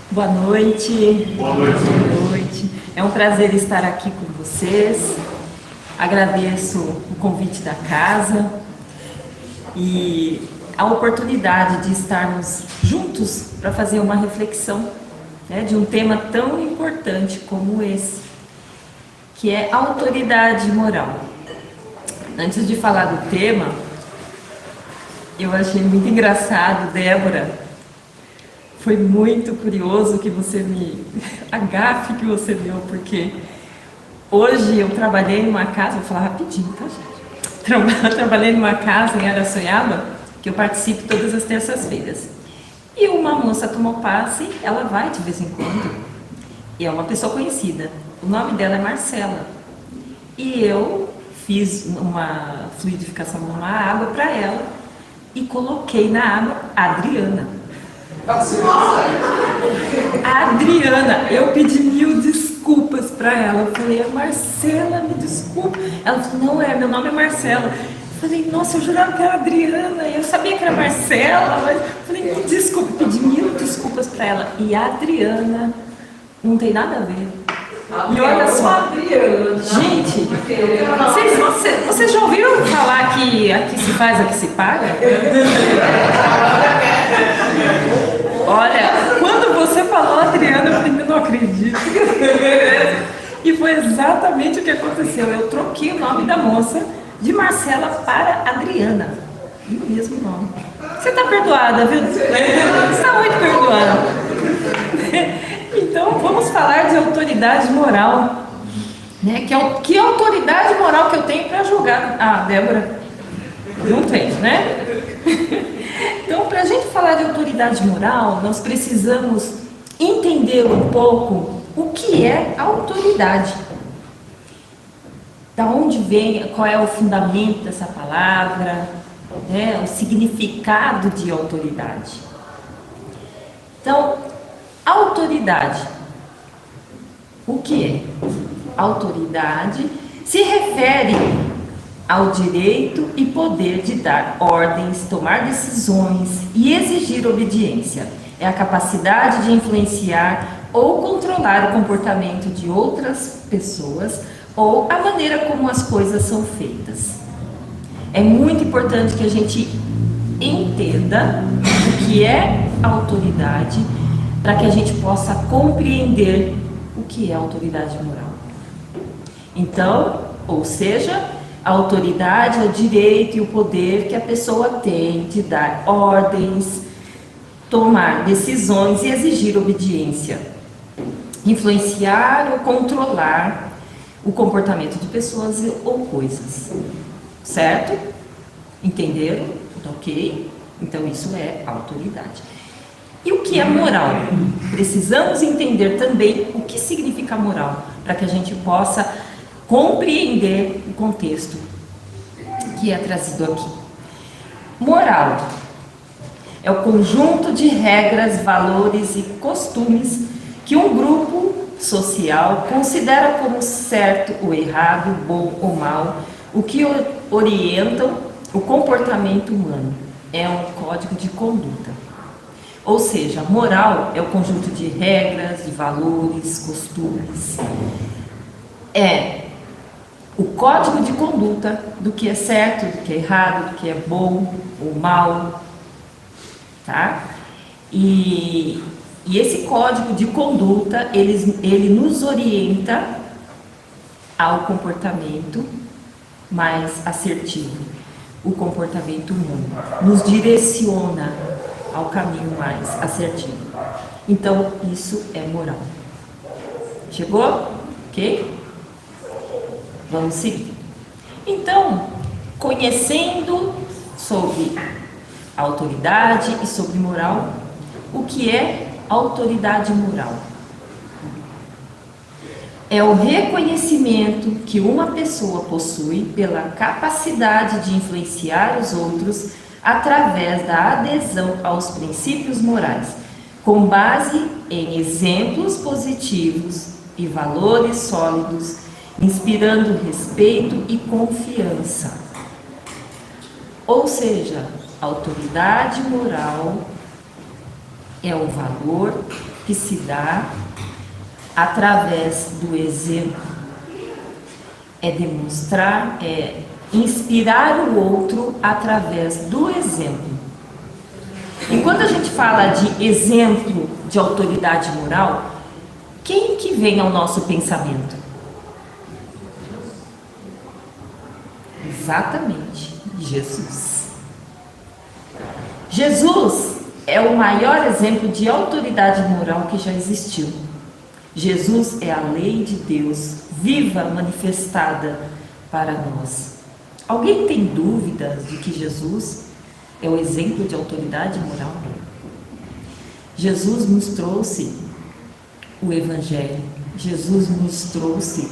Boa noite. Boa noite. Boa noite. É um prazer estar aqui com vocês. Agradeço o convite da casa e a oportunidade de estarmos juntos para fazer uma reflexão, né, de um tema tão importante como esse, que é autoridade moral. Antes de falar do tema, eu achei muito engraçado, Débora. Foi muito curioso que você a gafe que você deu, porque hoje eu trabalhei numa casa, vou falar rapidinho, tá, gente? Trabalhei numa casa em Araçoiaba, que eu participo todas as terças-feiras. E uma moça tomou passe, ela vai de vez em quando, e é uma pessoa conhecida. O nome dela é Marcela. E eu fiz uma fluidificação numa água para ela e coloquei na água Adriana. A Adriana, eu pedi mil desculpas para ela. Eu falei, Marcela, me desculpa. Ela falou, não, meu nome é Marcela. Eu falei, nossa, eu jurava que era Adriana. Eu sabia que era Marcela, mas eu falei, me desculpa, pedi mil desculpas para ela. E a Adriana não tem nada a ver. E olha só, gente, vocês já ouviram falar que aqui se faz, aqui se paga? Olha, quando você falou Adriana, eu falei, não acredito. E foi exatamente o que aconteceu. Eu troquei o nome da moça de Marcela para Adriana. E o mesmo nome. Você está perdoada, viu? Você está muito perdoada. Então, vamos falar de autoridade moral. Né? Que autoridade moral que eu tenho para julgar? Ah, Débora, não tem, né? Então, para a gente falar de autoridade moral, nós precisamos entender um pouco o que é autoridade. Da onde vem, qual é o fundamento dessa palavra, né? O significado de autoridade. Então, autoridade. O que é? Autoridade se refere ao direito e poder de dar ordens, tomar decisões e exigir obediência. É a capacidade de influenciar ou controlar o comportamento de outras pessoas ou a maneira como as coisas são feitas. É muito importante que a gente entenda o que é autoridade para que a gente possa compreender o que é autoridade moral. Então, ou seja, a autoridade é o direito e o poder que a pessoa tem de dar ordens, tomar decisões e exigir obediência, influenciar ou controlar o comportamento de pessoas ou coisas. Certo? Entenderam? Ok? Então isso é autoridade. E o que é moral? Precisamos entender também o que significa moral, para que a gente possa compreender o contexto que é trazido aqui. Moral é o conjunto de regras, valores e costumes que um grupo social considera como certo ou errado, bom ou mal, o que orientam o comportamento humano. É um código de conduta. Ou seja, moral é o conjunto de regras, de valores, costumes. É o código de conduta do que é certo, do que é errado, do que é bom ou mal, tá? E esse código de conduta, ele nos orienta ao comportamento mais assertivo, o comportamento humano, nos direciona ao caminho mais assertivo. Então, isso é moral. Chegou? Ok? Vamos seguir. Então, conhecendo sobre autoridade e sobre moral, o que é autoridade moral? É o reconhecimento que uma pessoa possui pela capacidade de influenciar os outros através da adesão aos princípios morais, com base em exemplos positivos e valores sólidos, inspirando respeito e confiança. Ou seja, autoridade moral é o valor que se dá através do exemplo. É demonstrar, é inspirar o outro através do exemplo. E quando a gente fala de exemplo de autoridade moral, quem que vem ao nosso pensamento? Exatamente, Jesus. Jesus é o maior exemplo de autoridade moral que já existiu. Jesus é a lei de Deus, viva, manifestada para nós. Alguém tem dúvidas de que Jesus é o exemplo de autoridade moral? Jesus nos trouxe o Evangelho. Jesus nos trouxe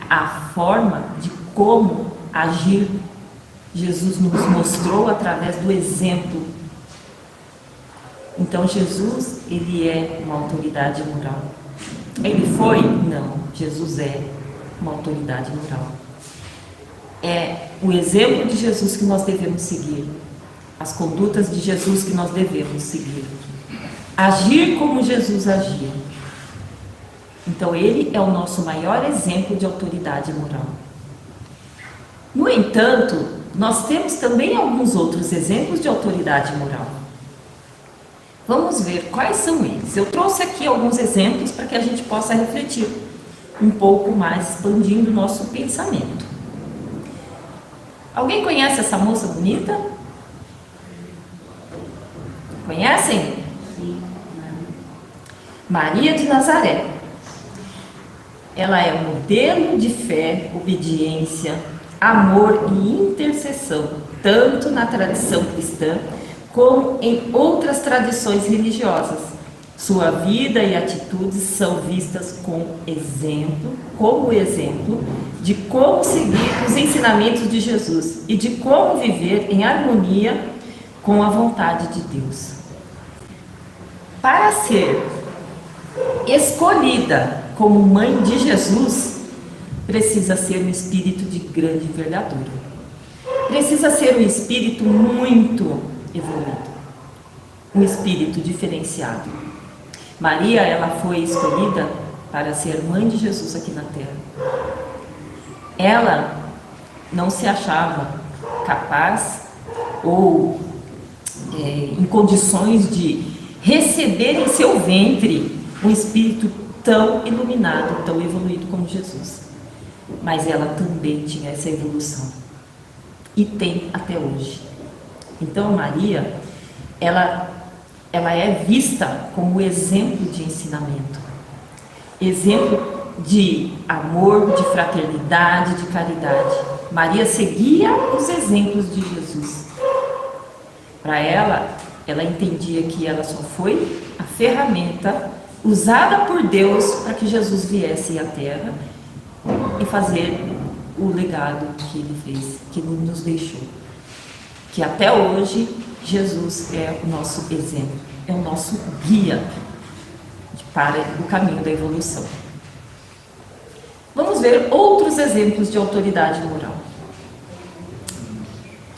a forma de como agir. Jesus nos mostrou através do exemplo. Então Jesus, ele é uma autoridade moral. Ele foi? Não. Jesus é uma autoridade moral. É o exemplo de Jesus que nós devemos seguir. As condutas de Jesus que nós devemos seguir. Agir como Jesus agia. Então ele é o nosso maior exemplo de autoridade moral. No entanto, nós temos também alguns outros exemplos de autoridade moral. Vamos ver quais são eles. Eu trouxe aqui alguns exemplos para que a gente possa refletir um pouco mais, expandindo o nosso pensamento. Alguém conhece essa moça bonita? Conhecem? Maria de Nazaré. Ela é um modelo de fé, obediência, amor e intercessão, tanto na tradição cristã como em outras tradições religiosas. Sua vida e atitudes são vistas como exemplo de como seguir os ensinamentos de Jesus e de como viver em harmonia com a vontade de Deus. Para ser escolhida como mãe de Jesus, precisa ser um espírito de grande envergadura. Precisa ser um espírito muito evoluído, um espírito diferenciado. Maria, ela foi escolhida para ser mãe de Jesus aqui na terra. Ela não se achava capaz ou em condições de receber em seu ventre um espírito tão iluminado, tão evoluído como Jesus. Mas ela também tinha essa evolução. E tem até hoje. Então Maria, ela é vista como exemplo de ensinamento. Exemplo de amor, de fraternidade, de caridade. Maria seguia os exemplos de Jesus. Para ela entendia que ela só foi a ferramenta usada por Deus para que Jesus viesse à Terra e fazer o legado que ele fez, que ele nos deixou. Que até hoje Jesus é o nosso exemplo, é o nosso guia para o caminho da evolução. Vamos ver outros exemplos de autoridade moral.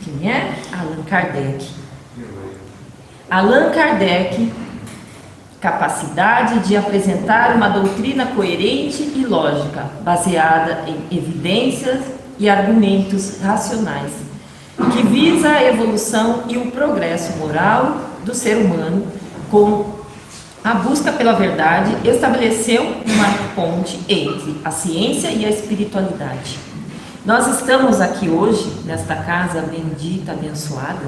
Quem é? Allan Kardec. Allan Kardec, capacidade de apresentar uma doutrina coerente e lógica, baseada em evidências e argumentos racionais, que visa a evolução e o progresso moral do ser humano com a busca pela verdade, estabeleceu uma ponte entre a ciência e a espiritualidade. Nós estamos aqui hoje, nesta casa bendita, abençoada,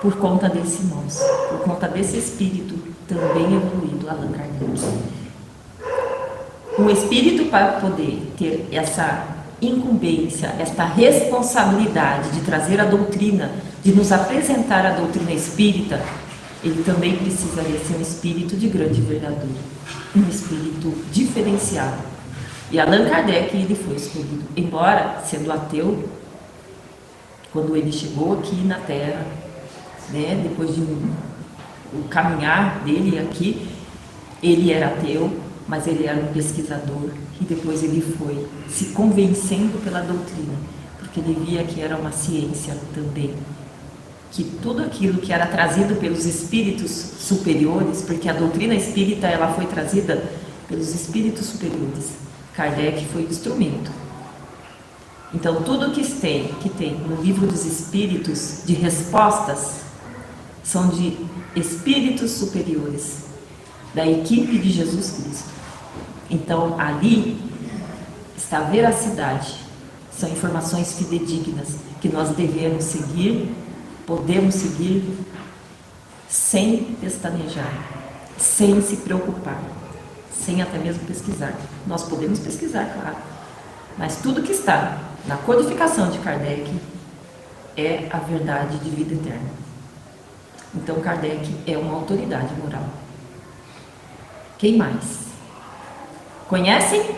por conta desse moço, por conta desse espírito também evoluído, Allan Kardec. Um espírito para poder ter essa incumbência, esta responsabilidade de trazer a doutrina, de nos apresentar a doutrina espírita, ele também precisaria ser um espírito de grande envergadura, um espírito diferenciado. E Allan Kardec, ele foi escolhido, embora sendo ateu, quando ele chegou aqui na Terra, né, depois de o caminhar dele aqui, ele era ateu, mas ele era um pesquisador, e depois ele foi se convencendo pela doutrina, porque ele via que era uma ciência também, que tudo aquilo que era trazido pelos espíritos superiores, porque a doutrina espírita ela foi trazida pelos espíritos superiores, Kardec foi o instrumento. Então tudo que tem no livro dos espíritos de respostas são de espíritos superiores, da equipe de Jesus Cristo. Então ali está a veracidade, são informações fidedignas que nós devemos seguir, podemos seguir sem pestanejar, sem se preocupar, sem até mesmo pesquisar. Nós podemos pesquisar, claro, mas tudo que está na codificação de Kardec é a verdade de vida eterna. Então Kardec é uma autoridade moral. Quem mais? Conhecem?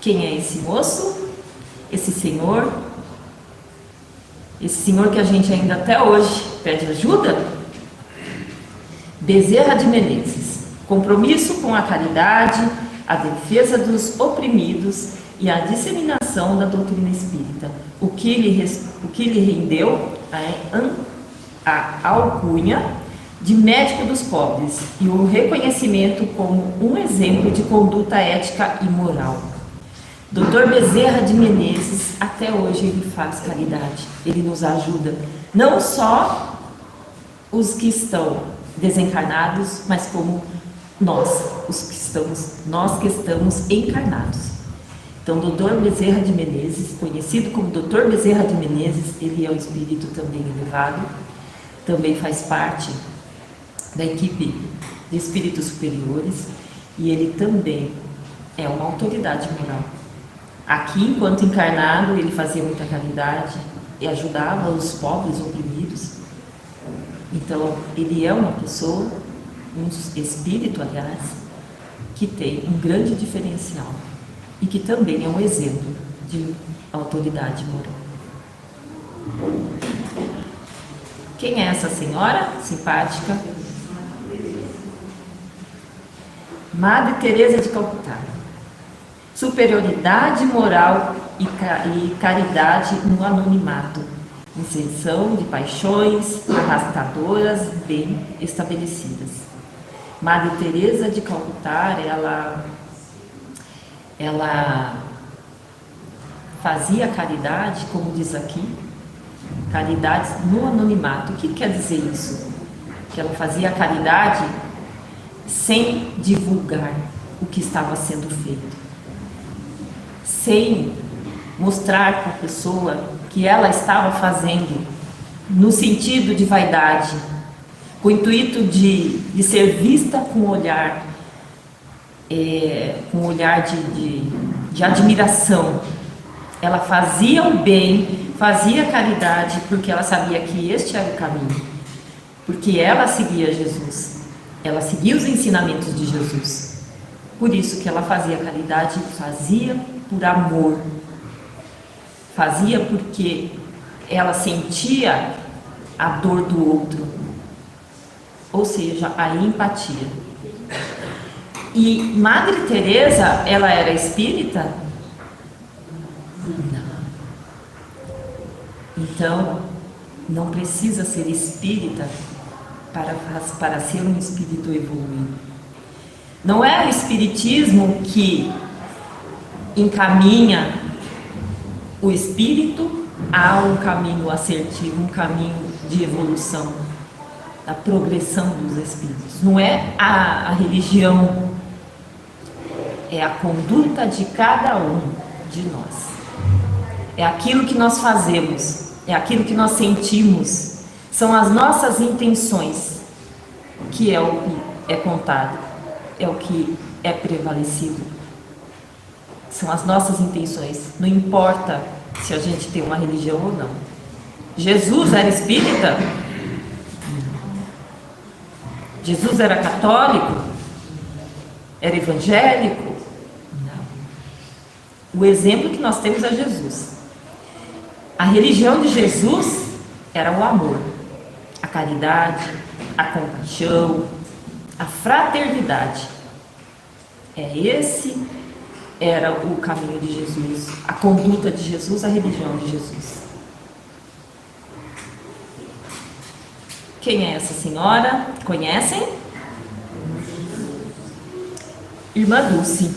Quem é esse moço? Esse senhor? Esse senhor que a gente ainda até hoje pede ajuda? Bezerra de Menezes. Compromisso com a caridade, a defesa dos oprimidos e a disseminação da doutrina espírita. O que lhe rendeu a alcunha de médico dos pobres e o reconhecimento como um exemplo de conduta ética e moral. Dr. Bezerra de Menezes, até hoje ele faz caridade, ele nos ajuda, não só os que estão desencarnados, mas como nós que estamos encarnados. Então, Dr. Bezerra de Menezes, conhecido como Dr. Bezerra de Menezes, ele é um espírito também elevado, também faz parte da equipe de espíritos superiores e ele também é uma autoridade moral. Aqui, enquanto encarnado, ele fazia muita caridade e ajudava os pobres oprimidos. Então, ele é uma pessoa, um espírito, aliás, que tem um grande diferencial e que também é um exemplo de autoridade moral. Quem é essa senhora simpática? Madre Teresa de Calcutá. Superioridade moral e caridade no anonimato, inserção de paixões arrastadoras bem estabelecidas. Madre Teresa de Calcutá, ela fazia caridade, como diz aqui, caridade no anonimato. O que quer dizer isso? Que ela fazia caridade sem divulgar o que estava sendo feito, sem mostrar para a pessoa que ela estava fazendo no sentido de vaidade, com o intuito de ser vista com um olhar de admiração. Ela fazia o bem, fazia caridade, porque ela sabia que este era o caminho, porque ela seguia Jesus, ela seguia os ensinamentos de Jesus. Por isso que ela fazia caridade, fazia por amor, fazia porque ela sentia a dor do outro, ou seja, a empatia. E Madre Teresa, ela era espírita? Não. Então, não precisa ser espírita para ser um espírito evoluído. Não é o espiritismo que encaminha o espírito a um caminho assertivo, um caminho de evolução, da progressão dos espíritos. Não é a religião, é a conduta de cada um de nós. É aquilo que nós fazemos, é aquilo que nós sentimos, são as nossas intenções que é o que é contado, é o que é prevalecido. São as nossas intenções, não importa se a gente tem uma religião ou não. Jesus era espírita? Jesus era católico? Era evangélico? Não. O exemplo que nós temos é Jesus. A religião de Jesus era o amor, a caridade, a compaixão, a fraternidade. Esse era o caminho de Jesus, a conduta de Jesus, a religião de Jesus. Quem é essa senhora? Conhecem? Irmã Dulce,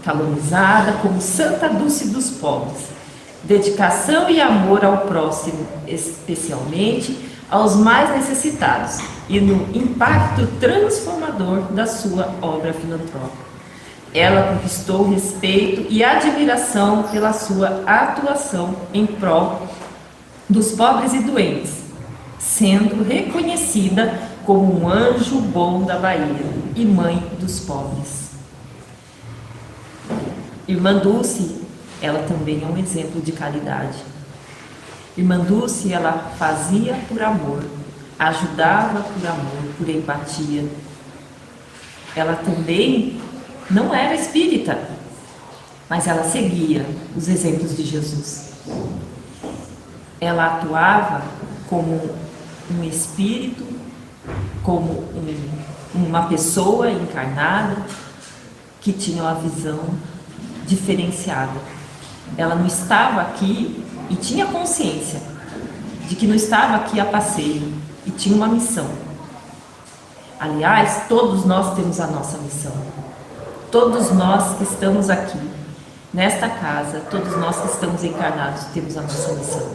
calunizada como Santa Dulce dos pobres. Dedicação e amor ao próximo, especialmente aos mais necessitados, e no impacto transformador da sua obra filantrópica. Ela conquistou respeito e admiração pela sua atuação em prol dos pobres e doentes, sendo reconhecida como um anjo bom da Bahia e mãe dos pobres. Irmã Dulce, ela também é um exemplo de caridade. Irmã Dulce, ela fazia por amor, ajudava por amor, por empatia. Ela também não era espírita, mas ela seguia os exemplos de Jesus. Ela atuava como um espírito, como uma pessoa encarnada que tinha uma visão diferenciada. Ela não estava aqui e tinha consciência de que não estava aqui a passeio e tinha uma missão. Aliás, todos nós temos a nossa missão. Todos nós que estamos aqui, nesta casa, todos nós que estamos encarnados, temos a nossa missão.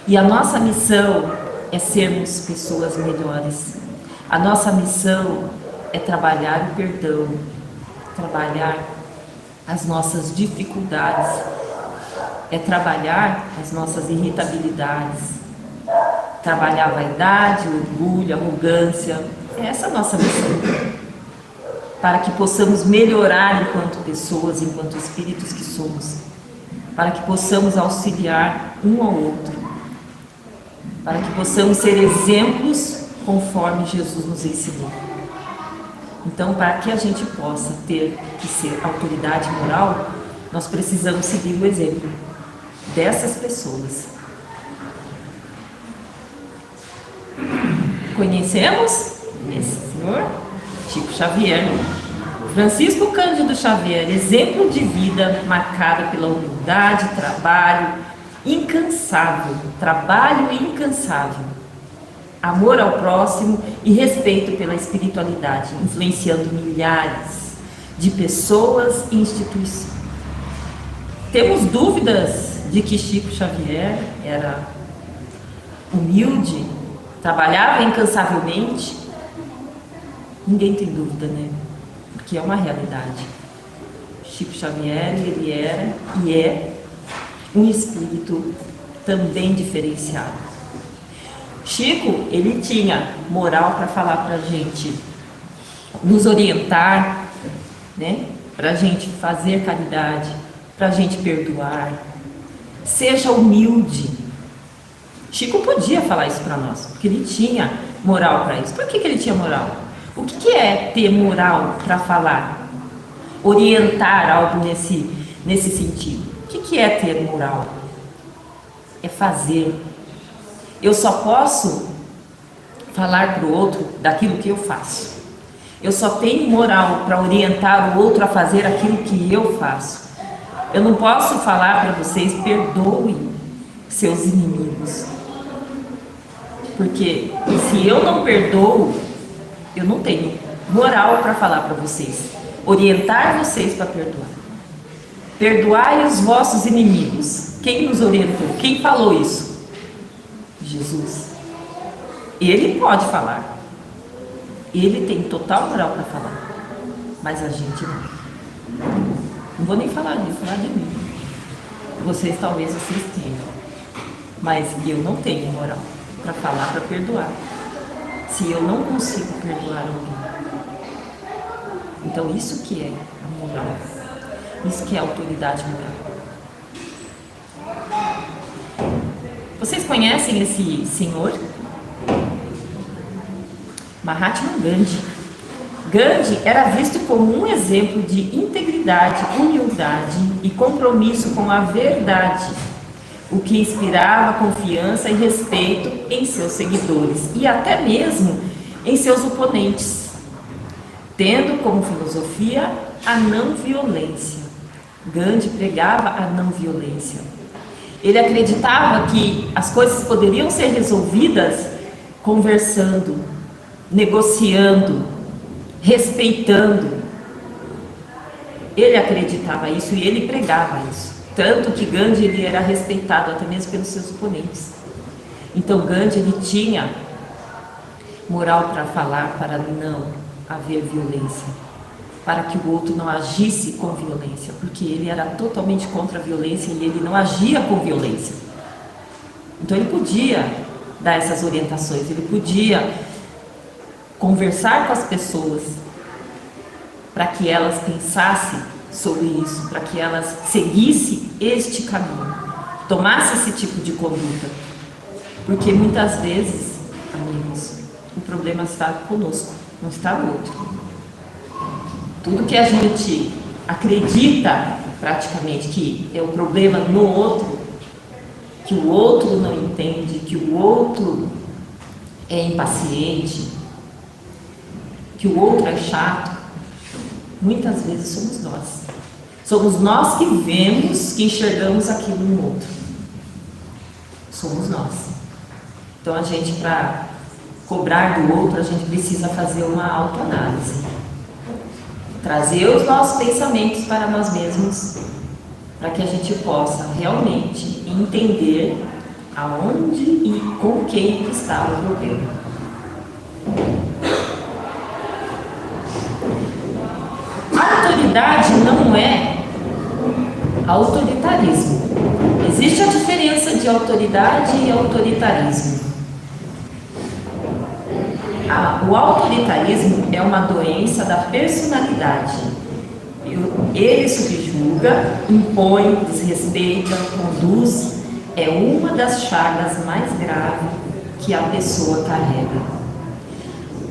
E a nossa missão é sermos pessoas melhores. A nossa missão é trabalhar o perdão, trabalhar as nossas dificuldades, é trabalhar as nossas irritabilidades, trabalhar a vaidade, o orgulho, a arrogância. É essa a nossa missão. Para que possamos melhorar enquanto pessoas, enquanto espíritos que somos, para que possamos auxiliar um ao outro, para que possamos ser exemplos conforme Jesus nos ensinou. Então, para que a gente possa ter que ser autoridade moral, nós precisamos seguir o exemplo dessas pessoas. Conhecemos esse senhor? Chico Xavier. Francisco Cândido Xavier, exemplo de vida marcada pela humildade, trabalho incansável, amor ao próximo e respeito pela espiritualidade, influenciando milhares de pessoas e instituições. Temos dúvidas de que Chico Xavier era humilde, trabalhava incansavelmente? Ninguém tem dúvida, né? Porque é uma realidade. Chico Xavier, ele era e é um espírito também diferenciado. Chico, ele tinha moral para falar para a gente, nos orientar, né? Para a gente fazer caridade, para a gente perdoar. Seja humilde. Chico podia falar isso para nós, porque ele tinha moral para isso. Por que ele tinha moral? O que é ter moral para falar? Orientar algo nesse sentido. O que é ter moral? É fazer. Eu só posso falar para o outro daquilo que eu faço. Eu só tenho moral para orientar o outro a fazer aquilo que eu faço. Eu não posso falar para vocês, perdoem seus inimigos. Porque se eu não perdoo, eu não tenho moral para falar para vocês, orientar vocês para perdoar. Perdoai os vossos inimigos. Quem nos orientou? Quem falou isso? Jesus. Ele pode falar. Ele tem total moral para falar. Mas a gente não. Não vou nem falar disso, falar de mim. Vocês talvez tenham. Mas eu não tenho moral para falar, para perdoar. Se eu não consigo perdoar alguém. Então isso que é a moral. Isso que é a autoridade moral. Vocês conhecem esse senhor? Mahatma Gandhi. Gandhi era visto como um exemplo de integridade, humildade e compromisso com a verdade, o que inspirava confiança e respeito em seus seguidores e até mesmo em seus oponentes, tendo como filosofia a não violência. Gandhi pregava a não violência. Ele acreditava que as coisas poderiam ser resolvidas conversando, negociando, respeitando. Ele acreditava isso e ele pregava isso. Tanto que Gandhi ele era respeitado até mesmo pelos seus oponentes. Então Gandhi ele tinha moral para falar para não haver violência, para que o outro não agisse com violência, porque ele era totalmente contra a violência e ele não agia com violência. Então ele podia dar essas orientações, ele podia conversar com as pessoas para que elas pensassem sobre isso, para que elas seguissem este caminho, tomassem esse tipo de conduta. Porque muitas vezes, amigos, o problema está conosco, não está no outro. Tudo que a gente acredita praticamente que é o problema no outro, que o outro não entende, que o outro é impaciente, que o outro é chato, muitas vezes somos nós. Somos nós que vemos, que enxergamos aquilo no outro. Somos nós. Então a gente, para cobrar do outro, a gente precisa fazer uma autoanálise. Trazer os nossos pensamentos para nós mesmos, para que a gente possa realmente entender aonde e com quem está o problema. A autoridade não é autoritarismo. Existe a diferença de autoridade e autoritarismo. O autoritarismo é uma doença da personalidade. Ele subjuga, impõe, desrespeita, conduz. É uma das chagas mais graves que a pessoa carrega.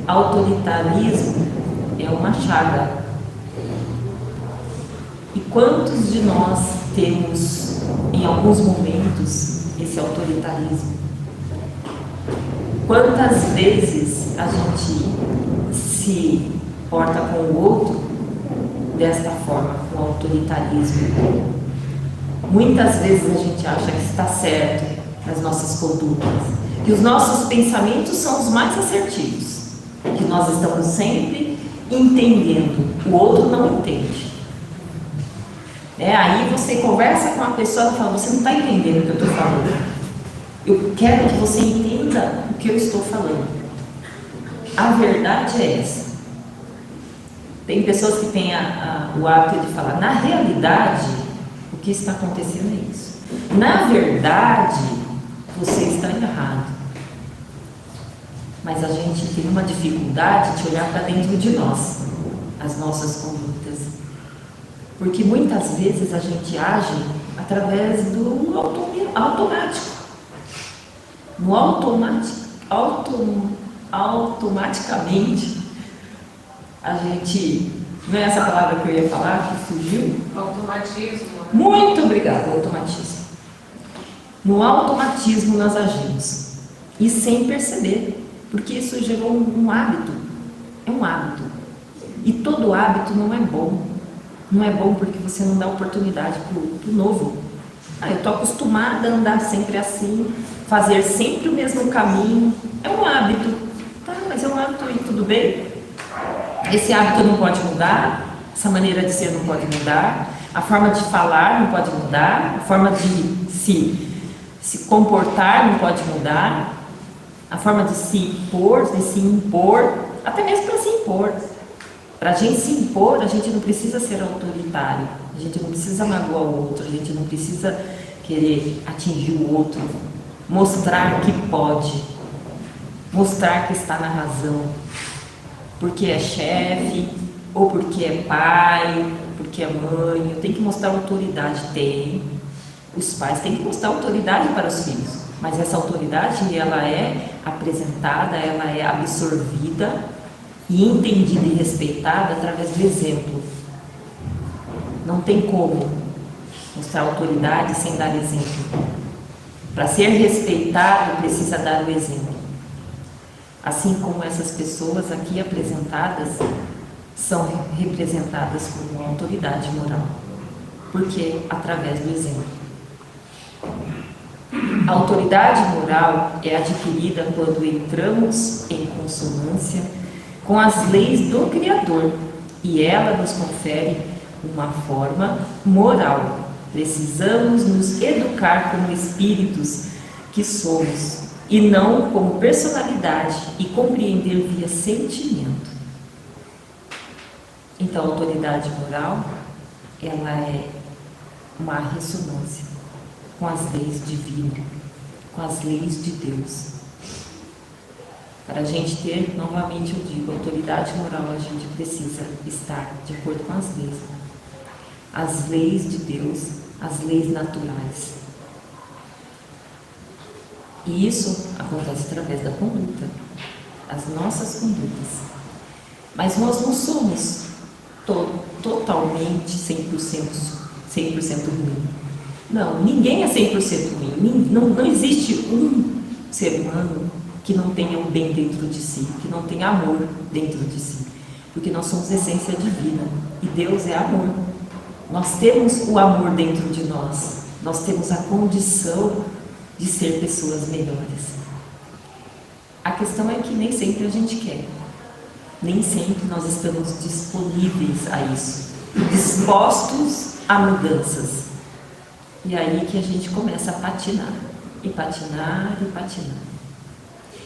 Autoritarismo é uma chaga. E quantos de nós temos, em alguns momentos, esse autoritarismo? Quantas vezes a gente se porta com o outro desta forma, com autoritarismo? Muitas vezes a gente acha que está certo nas nossas condutas, que os nossos pensamentos são os mais assertivos, que nós estamos sempre entendendo, o outro não entende. Aí você conversa com a pessoa e fala, você não está entendendo o que eu estou falando. Eu quero que você entenda o que eu estou falando. A verdade é essa. Tem pessoas que têm o hábito de falar, na realidade, o que está acontecendo é isso. Na verdade, você está errado. Mas a gente tem uma dificuldade de olhar para dentro de nós, as nossas condutas. Porque muitas vezes a gente age através do automático. No automaticamente, a gente, não é essa palavra que eu ia falar, que fugiu? Automatismo. Muito obrigada, automatismo. No automatismo nós agimos, e sem perceber, porque isso gerou um hábito, é um hábito. E todo hábito não é bom. Não é bom porque você não dá oportunidade para o novo. Eu estou acostumada a andar sempre assim, fazer sempre o mesmo caminho. É um hábito. Tá, mas é um hábito e tudo bem. Esse hábito não pode mudar, essa maneira de ser não pode mudar, a forma de falar não pode mudar, a forma de se comportar não pode mudar, a forma de se impor, até mesmo para se impor. Para a gente se impor, a gente não precisa ser autoritário, a gente não precisa magoar o outro, a gente não precisa querer atingir o outro, mostrar que pode, mostrar que está na razão, porque é chefe, ou porque é pai, porque é mãe. Eu tenho que mostrar autoridade, os pais têm que mostrar autoridade para os filhos, mas essa autoridade ela é apresentada, ela é absorvida e entendida e respeitada através do exemplo. Não tem como mostrar autoridade sem dar exemplo. Para ser respeitado, precisa dar o exemplo. Assim como essas pessoas aqui apresentadas são representadas como autoridade moral, porque através do exemplo. A autoridade moral é adquirida quando entramos em consonância com as leis do Criador e ela nos confere uma forma moral. Precisamos nos educar como espíritos que somos e não como personalidade e compreender via sentimento. Então, a autoridade moral, ela é uma ressonância com as leis divinas, com as leis de Deus. Para a gente ter, novamente eu digo, autoridade moral, a gente precisa estar de acordo com as leis. As leis de Deus, as leis naturais. E isso acontece através da conduta, as nossas condutas. Mas nós não somos totalmente 100% ruim. Não, ninguém é 100% ruim. Não existe um ser humano que não tenha um bem dentro de si, que não tenha amor dentro de si. Porque nós somos essência divina e Deus é amor. Nós temos o amor dentro de nós. Nós temos a condição de ser pessoas melhores. A questão é que nem sempre a gente quer. Nem sempre nós estamos disponíveis a isso, dispostos a mudanças. E aí que a gente começa a patinar, e patinar, e patinar.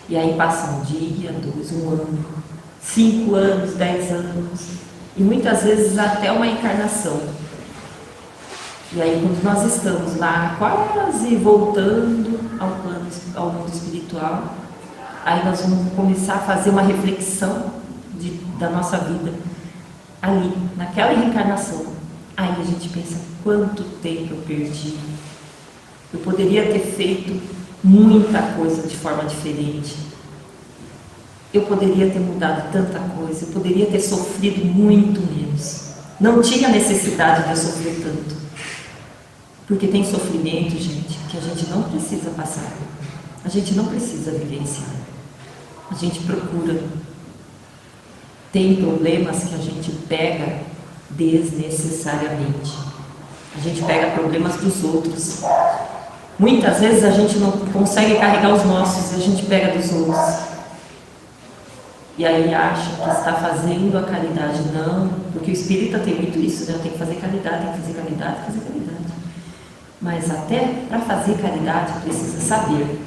E aí passa um dia, 2, 1 ano, 5 anos, 10 anos, e muitas vezes até uma encarnação. E aí quando nós estamos lá quase voltando ao mundo espiritual, aí nós vamos começar a fazer uma reflexão da nossa vida, ali, naquela reencarnação. Aí a gente pensa, quanto tempo eu perdi. Eu poderia ter feito muita coisa de forma diferente. Eu poderia ter mudado tanta coisa, eu poderia ter sofrido muito menos. Não tinha necessidade de eu sofrer tanto. Porque tem sofrimento, gente, que a gente não precisa passar. A gente não precisa vivenciar. A gente procura. Tem problemas que a gente pega desnecessariamente. A gente pega problemas dos outros. Muitas vezes a gente não consegue carregar os nossos, a gente pega dos outros. E aí acha que está fazendo a caridade. Não, porque o espírita tem muito isso, né? Tem que fazer caridade, tem que fazer caridade, tem que fazer caridade. Mas até para fazer caridade precisa saber.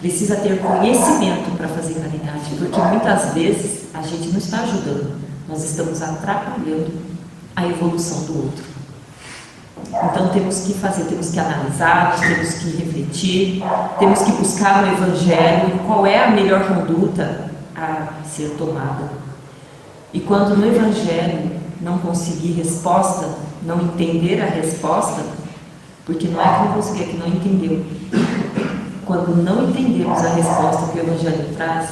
Precisa ter conhecimento para fazer caridade, porque muitas vezes a gente não está ajudando, nós estamos atrapalhando a evolução do outro. Então temos que fazer, temos que analisar, temos que refletir, temos que buscar no Evangelho qual é a melhor conduta a ser tomada. E quando no Evangelho não conseguir resposta, não entender a resposta, porque não é que não conseguir, é que não entendeu. Quando não entendemos a resposta que o Evangelho traz,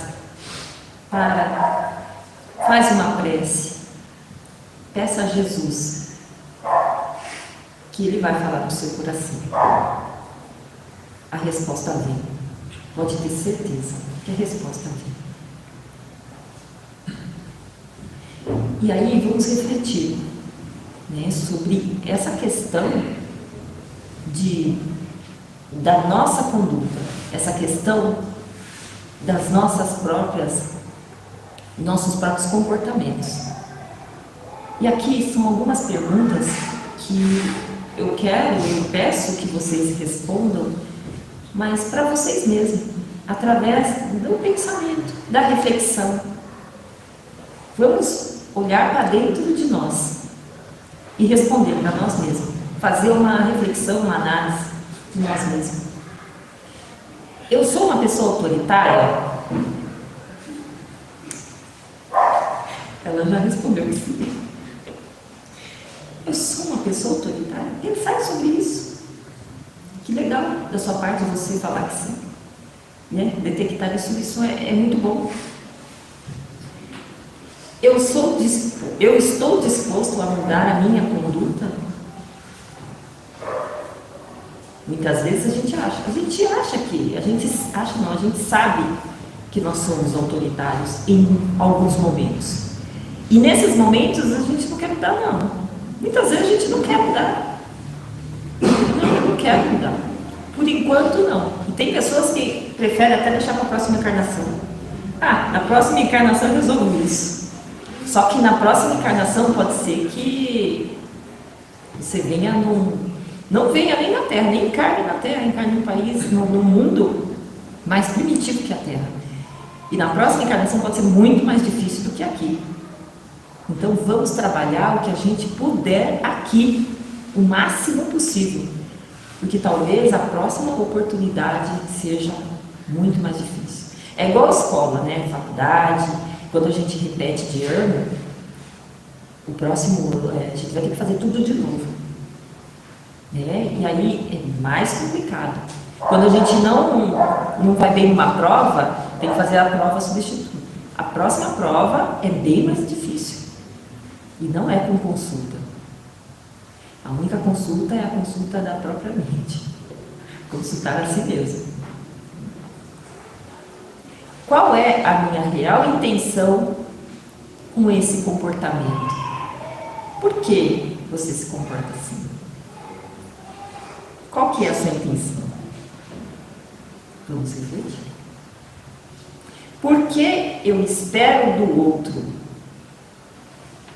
faz uma prece, peça a Jesus, que Ele vai falar no seu coração. A resposta vem, pode ter certeza que a resposta vem. E aí vamos refletir, né, sobre essa questão da nossa conduta, essa questão das nossos próprios comportamentos. E aqui são algumas perguntas que eu peço que vocês respondam, mas para vocês mesmos, através do pensamento, da reflexão. Vamos olhar para dentro de nós e responder para nós mesmos, fazer uma reflexão, uma análise de nós mesmos. Eu sou uma pessoa autoritária? Ela já respondeu que sim. Eu sou uma pessoa autoritária? Pensar sobre isso. Que legal da sua parte você falar que sim. Né? Detectar isso é muito bom. Eu estou disposto a mudar a minha conduta? Muitas vezes a gente sabe que nós somos autoritários em alguns momentos. E nesses momentos a gente não quer mudar, não. Muitas vezes a gente não quer mudar. Não quer mudar. Por enquanto, não. E tem pessoas que preferem até deixar para a próxima encarnação. Ah, na próxima encarnação eu resolvo isso. Só que na próxima encarnação pode ser que você venha não venha nem na Terra, nem encarne na Terra, encarne num país, no mundo mais primitivo que a Terra. E na próxima encarnação pode ser muito mais difícil do que aqui. Então vamos trabalhar o que a gente puder aqui, o máximo possível. Porque talvez a próxima oportunidade seja muito mais difícil. É igual a escola, né? Faculdade, quando a gente repete de ano, o próximo a gente vai ter que fazer tudo de novo. Né? E aí é mais complicado. Quando a gente não vai bem numa prova, tem que fazer a prova substituta. A próxima prova é bem mais difícil. E não é com consulta. A única consulta é a consulta da própria mente. Consultar a si mesmo. Qual é a minha real intenção com esse comportamento? Por que você se comporta assim? Qual que é a sua intenção? Vamos refletir. Por que eu espero do outro?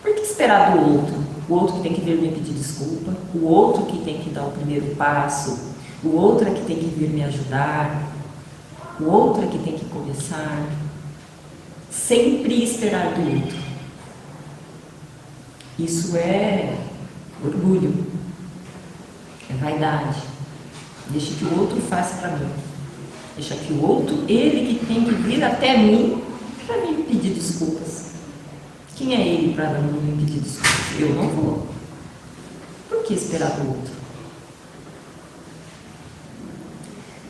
Por que esperar do outro? O outro que tem que vir me pedir desculpa, o outro que tem que dar o primeiro passo, o outro é que tem que vir me ajudar, o outro é que tem que começar. Sempre esperar do outro. Isso é orgulho, é vaidade. Deixa que o outro faça para mim. Deixa que o outro, ele que tem que vir até mim para me pedir desculpas. Quem é ele para não me pedir desculpas? Eu não vou. Por que esperar do outro?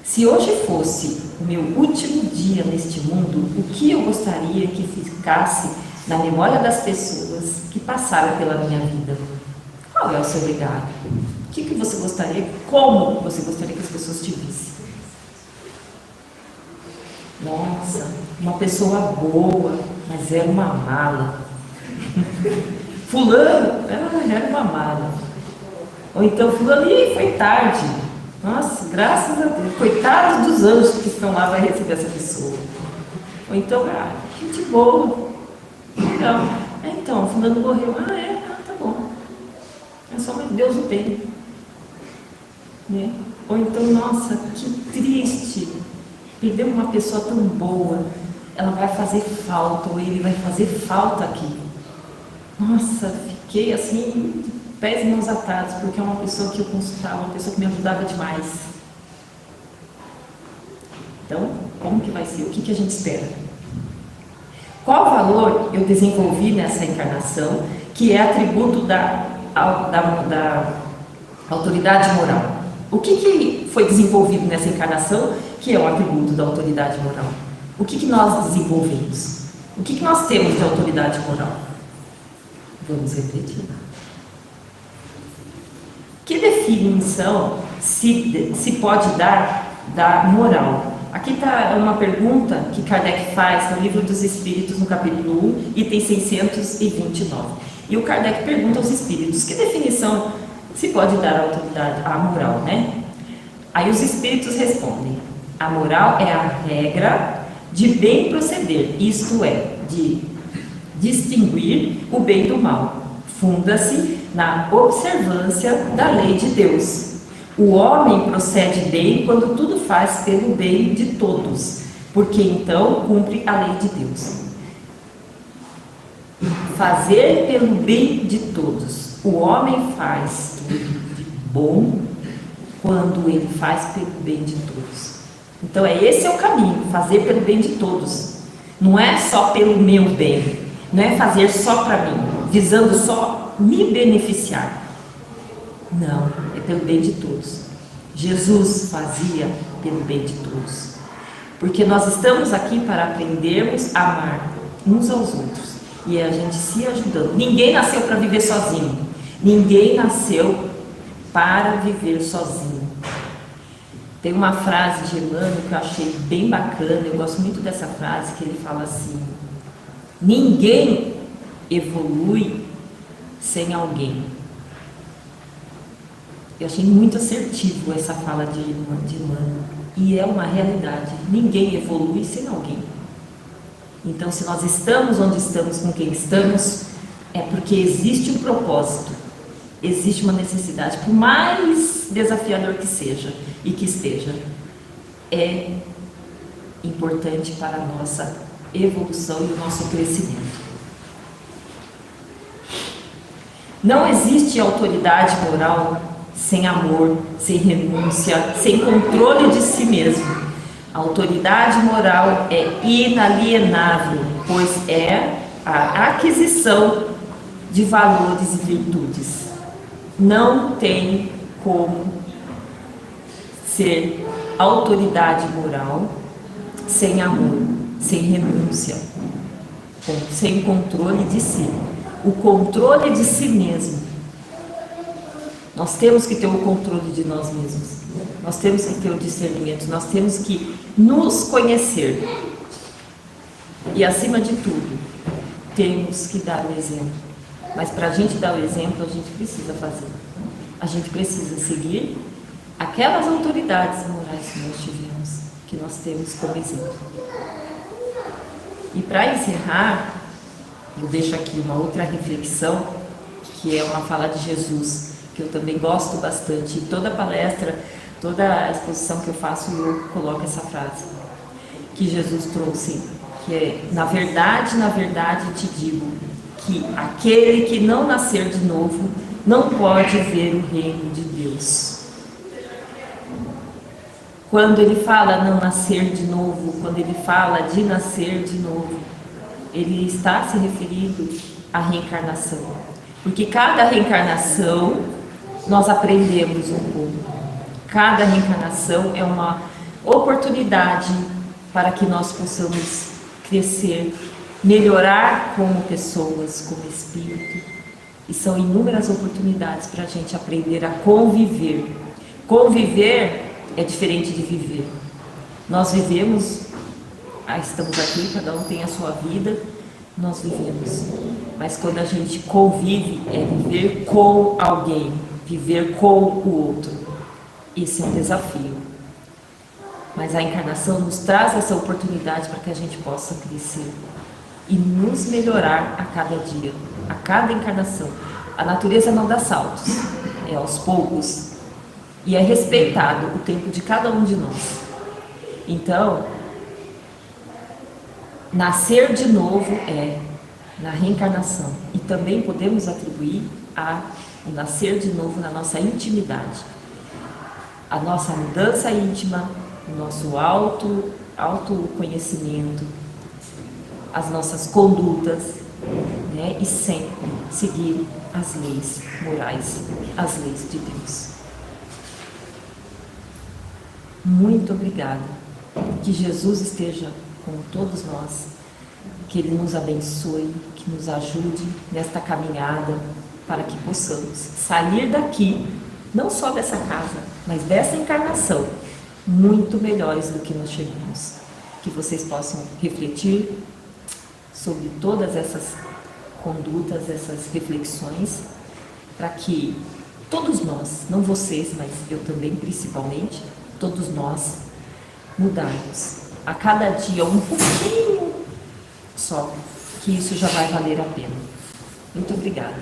Se hoje fosse o meu último dia neste mundo, o que eu gostaria que ficasse na memória das pessoas que passaram pela minha vida? Qual é o seu legado? O que você gostaria, como você gostaria que as pessoas te vissem? Nossa, uma pessoa boa, mas era uma mala. Fulano, era uma mala. Ou então, fulano, foi tarde. Nossa, graças a Deus. Coitados dos anjos que estão lá, vai receber essa pessoa. Ou então, gente boa. Legal. Então, fulano morreu. Tá bom. É só mais Deus o tem. Né? Ou então, nossa, que triste. Perdeu uma pessoa tão boa. Ela vai fazer falta, ou ele vai fazer falta aqui. Nossa, fiquei assim, pés e mãos atados, porque é uma pessoa que eu consultava, uma pessoa que me ajudava demais. Então, como que vai ser? O que a gente espera? Qual valor eu desenvolvi nessa encarnação, que é atributo da autoridade moral? O que foi desenvolvido nessa encarnação, que é um atributo da autoridade moral? O que nós desenvolvemos? O que nós temos de autoridade moral? Vamos refletir. Que definição se pode dar da moral? Aqui está uma pergunta que Kardec faz no Livro dos Espíritos, no capítulo 1, item 629. E o Kardec pergunta aos espíritos, que definição se pode dar à autoridade, à moral, né? Aí os espíritos respondem, a moral é a regra de bem proceder, isto é, de distinguir o bem do mal. Funda-se na observância da lei de Deus. O homem procede bem quando tudo faz pelo bem de todos, porque então cumpre a lei de Deus. Fazer pelo bem de todos. O homem faz tudo de bom quando ele faz pelo bem de todos. Então esse é o caminho, fazer pelo bem de todos. Não é só pelo meu bem, não é fazer só para mim, visando só me beneficiar. Não, é pelo bem de todos. Jesus fazia pelo bem de todos. Porque nós estamos aqui para aprendermos a amar uns aos outros. E é a gente se ajudando. Ninguém nasceu para viver sozinho. Ninguém nasceu para viver sozinho. Tem uma frase de Emmanuel que eu achei bem bacana, eu gosto muito dessa frase, que ele fala assim: ninguém evolui sem alguém. Eu achei muito assertivo essa fala de irmã. E é uma realidade. Ninguém evolui sem alguém. Então, se nós estamos onde estamos, com quem estamos, é porque existe um propósito, existe uma necessidade, por mais desafiador que seja e que esteja, é importante para a nossa evolução e o nosso crescimento. Não existe autoridade moral sem amor, sem renúncia, sem controle de si mesmo. A autoridade moral é inalienável, pois é a aquisição de valores e virtudes. Não tem como ser autoridade moral sem amor, sem renúncia, sem controle de si. O controle de si mesmo. Nós temos que ter o controle de nós mesmos. Nós temos que ter o discernimento. Nós temos que nos conhecer. E, acima de tudo, temos que dar o exemplo. Mas, para a gente dar o exemplo, a gente precisa fazer. A gente precisa seguir aquelas autoridades morais que nós tivemos, que nós temos como exemplo. E, para encerrar, eu deixo aqui uma outra reflexão, que é uma fala de Jesus, que eu também gosto bastante. Em toda palestra, toda a exposição que eu faço, eu coloco essa frase que Jesus trouxe, que é: na verdade, te digo, que aquele que não nascer de novo não pode ver o reino de Deus. Quando ele fala não nascer de novo, quando ele fala de nascer de novo, ele está se referindo à reencarnação. Porque cada reencarnação nós aprendemos um pouco. Cada reencarnação é uma oportunidade para que nós possamos crescer, melhorar como pessoas, como espírito. E são inúmeras oportunidades para a gente aprender a conviver. Conviver é diferente de viver. Nós vivemos, estamos aqui, cada um tem a sua vida, nós vivemos. Mas quando a gente convive, é viver com alguém, viver com o outro. Esse é um desafio. Mas a encarnação nos traz essa oportunidade para que a gente possa crescer e nos melhorar a cada dia, a cada encarnação. A natureza não dá saltos, é aos poucos. E é respeitado o tempo de cada um de nós. Então, nascer de novo é na reencarnação. E também podemos atribuir o nascer de novo na nossa intimidade. A nossa mudança íntima, o nosso autoconhecimento, as nossas condutas, né? E sempre seguir as leis morais, as leis de Deus. Muito obrigada. Que Jesus esteja com todos nós, que Ele nos abençoe, que nos ajude nesta caminhada, para que possamos sair daqui, não só dessa casa, mas dessa encarnação, muito melhores do que nós chegamos. Que vocês possam refletir sobre todas essas condutas, essas reflexões, para que todos nós, não vocês, mas eu também principalmente, todos nós mudarmos a cada dia um pouquinho só, que isso já vai valer a pena. Muito obrigada.